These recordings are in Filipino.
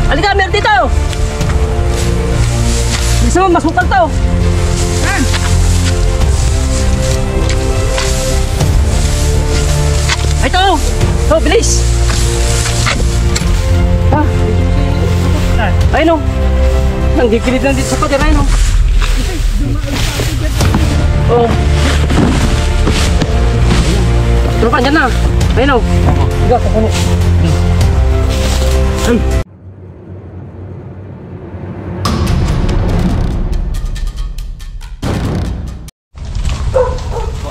Halika, meron dito. Bisa mo, masukal to. Ay, ito. Ito, bilis. Ayun o. Nanggigilid lang dito sa pader. Ayun o. Oh. Tropa, dyan na. Ayun o. Higa, kakunin. Ay.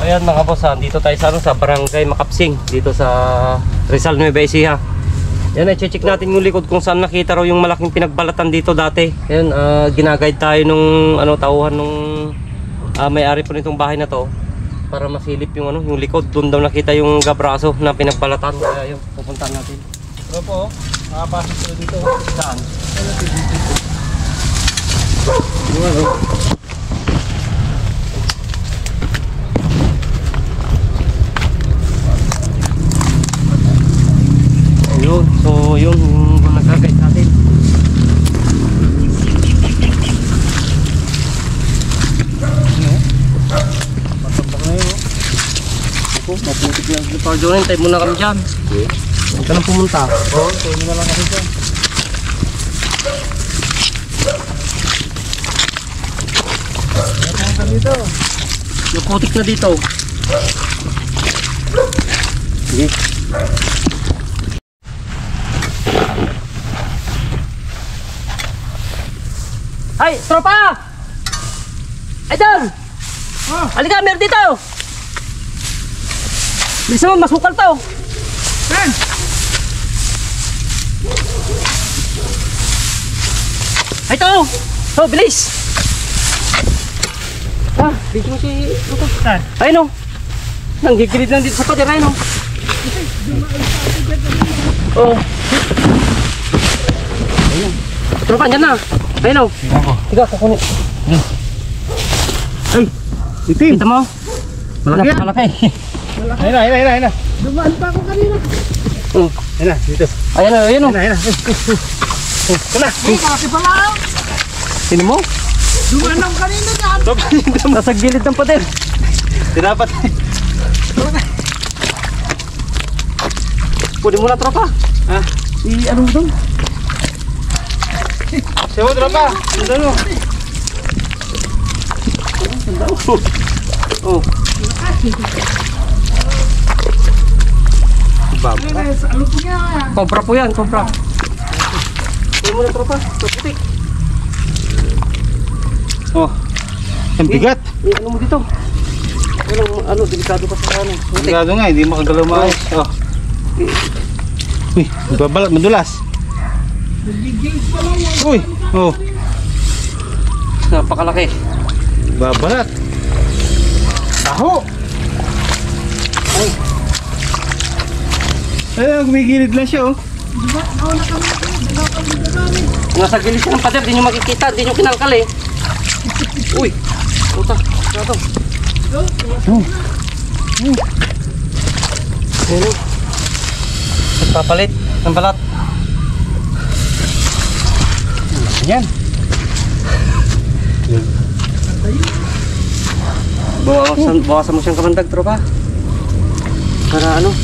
Ayan mga boss, dito tayo sa Barangay Makapsing, dito sa Rizal Nueva Ecija. Yan, i-check natin yung likod kung saan nakita raw yung malaking pinagbalatan dito dati. Ayan, ginaguide tayo nung tauhan nung may-ari po nitong bahay na to para masilip yung yung likod. Doon daw nakita yung gabraso na pinagbalatan. Kaya yun, pupuntahan natin. Pero po, makapasok sila dito. Saan? Yung Yun, so yun yung nag-guide natin. matambak na yun. Ako, maputik lang. Paul Jonin, tayo muna kami dyan. Okay. Huwag ka nang pumunta. Oo, tayo muna lang kasi dyan. Matambak dito. Yung putik na dito. Sige. Ay, tropa! Ay, doon! Halika, meron dito! Bisa mo, masukal to! Ay, ito! Ito, bilis! Bilis mo si... Ayun o! Nanggigilid lang dito sa pader, ayun o! Oh! Ayun! Tropa, dyan na! Ayun o! Higa, kakunin! Ay! Itim! Kita mo? Malaki yan! Malaki! Ayun na! Dumaan pa ako kanina! Ayun na, dito! Ayan o, ayun o! Ayun na! Ito na! Malaki pala! Sino mo? Dumaan ako kanina dyan! Nasa gilid ng pader! Tinapat! Kunin mo na, tropa! I-ano mo doon? Siya mo, tropa! Sundan mo! Oh! Baba! Ano po niya? Kompra po yan, kompra! Kunin mo na, tropa! Putik! Oh! Ang bigat! I-ano mo dito? Delikado pa sa ano. Sigado nga, hindi makagalaw maayos. Oh. Uy, magbabalat, madulas. Uy, oh. Napakalaki. Babalat. Taho. Ay. Ay, gumigilid lang siya, oh. Nasa gilid siya ng pader, di nyo makikita, di nyo kinalkal eh. Uy! Puta, ito. Ayun. Nagpapalit ng balat. Yan. Bawasan mo siyang kamandag, tropa. Para ano?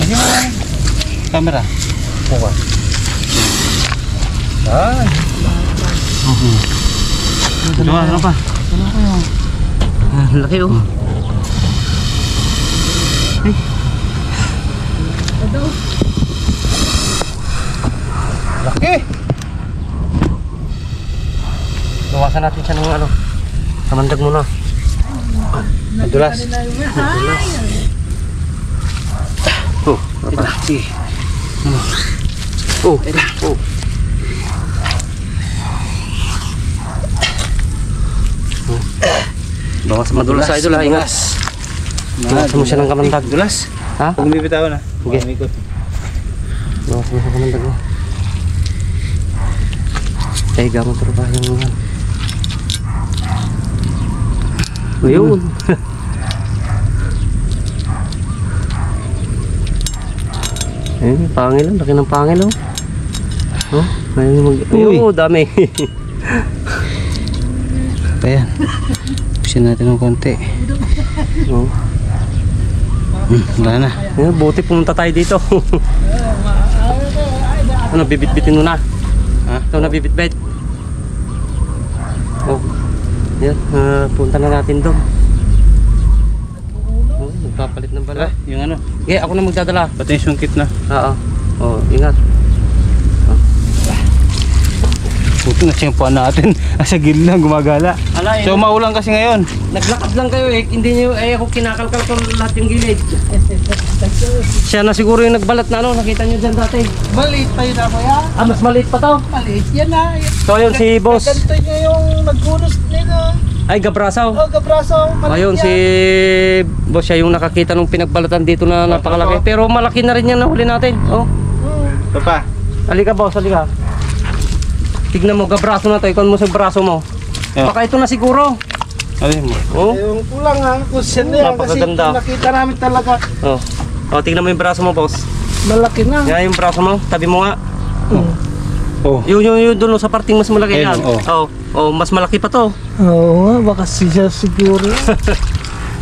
Lagi mo lang. Camera. Buka. Ay. Dalawa, tropa. Laki oh. Ay. Laki. Bawasan natin siya ng ano. Kamandag muna. Madulas. Oh, tropa. Oh, oh. Bawas madulas sa idol ha, ingat. Bawasan mo siya ng kamandag. Dulas. Ha? Huwag bibitawan na. Okay. Bawasan mo siya kamandag mo. Taiga mo tropa yung yan. Ayun. Ayun, pangil oh. Laki ng pangil oh. Oh, ayun Uy. oh, dami. Ayan. Pusin natin ng konti. Oh. Wala na. Ayun, buti pumunta tayo dito. Ano, bibit-bitin mo na? Ha? Ito na bibit-bit. Oh. Yan, punta na natin doon. Oh, nagpapalit ng bala. Yung ano. Okay, ako na magdadala. Pati yung sungkit na. Oo. Oh, ingat. Puto na tiyempoan natin. Sa gilid lang gumagala. Ala, So maulan kasi ngayon. naglakad lang kayo eh. Hindi niyo ako kinakalkal ko lahat yung gilid. Siya na siguro yung nagbalat na ano, nakita niyo dyan dati. Maliit pa yun ako yan. Ah, mas maliit pa to. Maliit yan na. So yun si boss. Ganito niya yung naghunos nila. Ay, Gabrasaw. Oh, Gabraso. Maliit Ayun, yan. si boss siya yung nakakita nung pinagbalatan dito na napakalaki. Pero malaki na rin yan nahuli natin. Oh. Ito pa. Halika boss, halika. Tignan mo, gabraso na to. Ikon mo sa braso mo. Yeah. Baka ito na siguro. Alin mo. Oh. Yung kulang ha. Kung siya na yan. Kasi Napakaganda. nakita namin talaga. Oh. Oh, tignan mo yung braso mo, boss. Malaki na. Yan yung braso mo. Tabi mo nga. Oh. Yung doon sa parting mas malaki Ayun, yan. oh. Oh. Oh, mas malaki pa to. Oo nga. Baka siya siguro.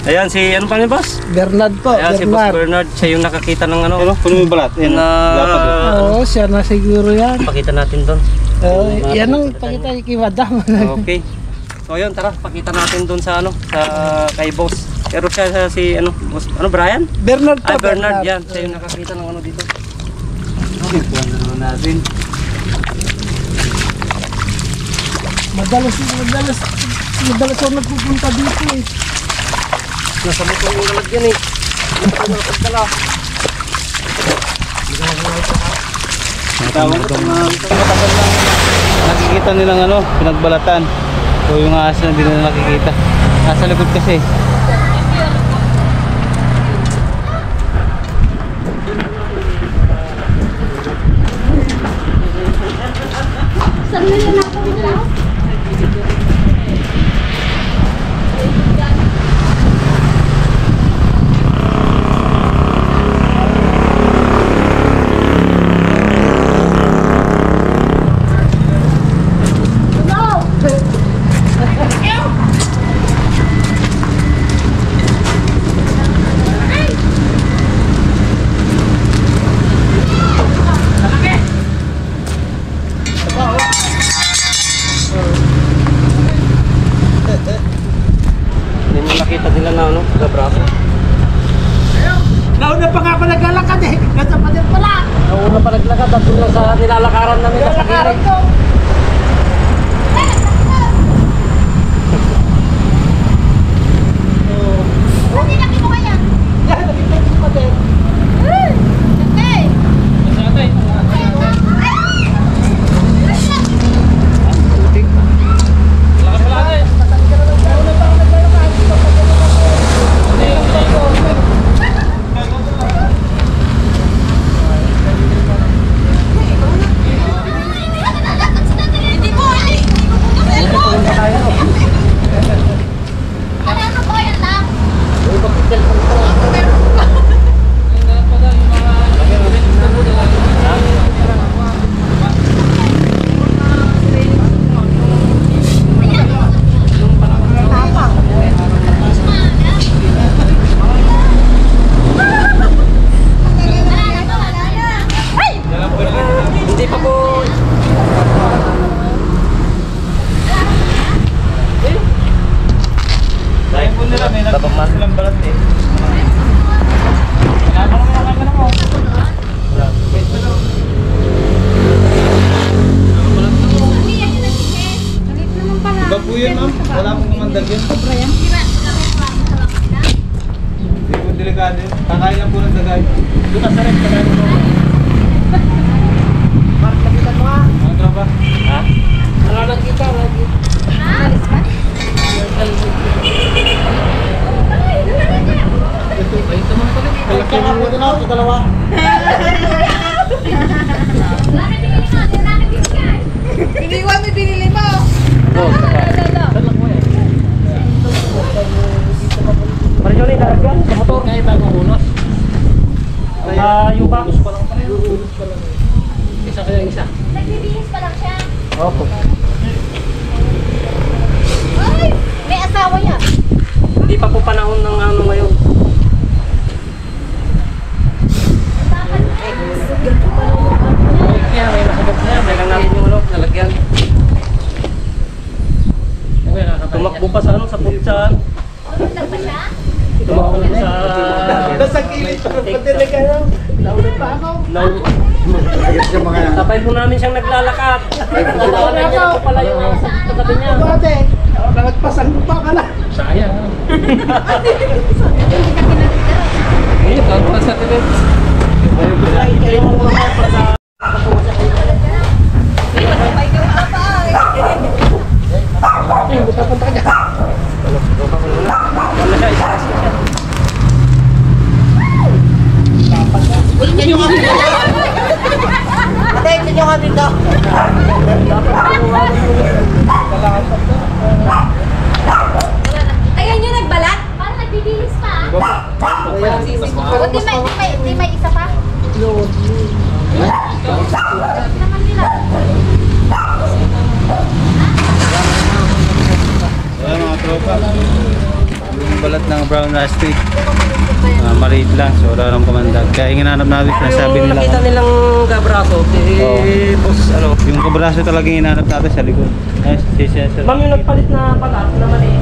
Ayan si ano pa ni boss? Bernard po. Ayan si Boss Bernard. Bernard. Siya yung nakakita ng ano. Pero puno yung balat. Ayan. Na- Lapad. Oo, siya na siguro yan. Pakita natin doon. Yan ang pakita kay Madam. Okay. So yun, tara, pakita natin doon sa ano, sa kay boss. Pero siya si ano, boss, ano Brian? Bernard po. Ay, Bernard, yan. Siya yung nakakita ng ano dito. Puno natin. Madalas ako nagpupunta dito eh. Nasa motor yung lalagyan eh. Ano pagdala? Tawag ito mga matagal lang. Nakikita nilang ano, pinagbalatan. So yung ahas na hindi nila nakikita. Nasa likod kasi. Hindi mo nakita nila na ano, gabraso. Nauna pa nga pala naglalakad eh. Nasa pader pala. Nauna pa naglakad at doon sa nilalakaran namin sa Naglalakaran kilig. ko. Yan, nakita ko yung pader. Hindi pa po. Dahil po nila may Silang balat eh. Iba po yun ma'am. Wala pong namandag yun. Hindi po delikado yun. Kakain lang po ng dagay. Doon ka sa rin. Kakain mo. Mark, nakita mo nga. Ang tropa. Ha? Wala lang kita. Lagi. Kalaki mo din ako, dalawa. Iniwan mo binili mo. Marjoli, lalagyan sa motor. Kahit ako unos. Sa yuba. Isa kaya isa. Nagbibihis pa lang siya. Opo. Ay! May asawa yan. Hindi pa po panahon ng ano ngayon. Kaya may nakabot na yan. Kailangan natin yung ano, nalagyan. Tumakbo pa sa ano, sa putsan. Tulog pa siya? Tumakbo sa... Nasa kilid pa. Patinig ka lang. Naulog pa ako. Sabay po namin siyang naglalakad. Natawanan niya po pala yung katabi niya. Ate, nagpasan mo pa ka na. Sayang. Ayun, tawag sa tilit. Ate, tingnan ka dito. Ayan yung nagbalat? Parang nagbibihis pa. O, di may isa pa? Naman nila. Ayan mga tropa. Yung balat ng brown rustic. Maliit lang, so wala nang kamandag. Kaya hinanap natin, sinasabi Yung nila. nakita nilang kabraso, boss, ano. Yung kabraso talaga hinanap natin sa likod. Ay, si Cesar. Ma'am, yung nagpalit na balat na mali.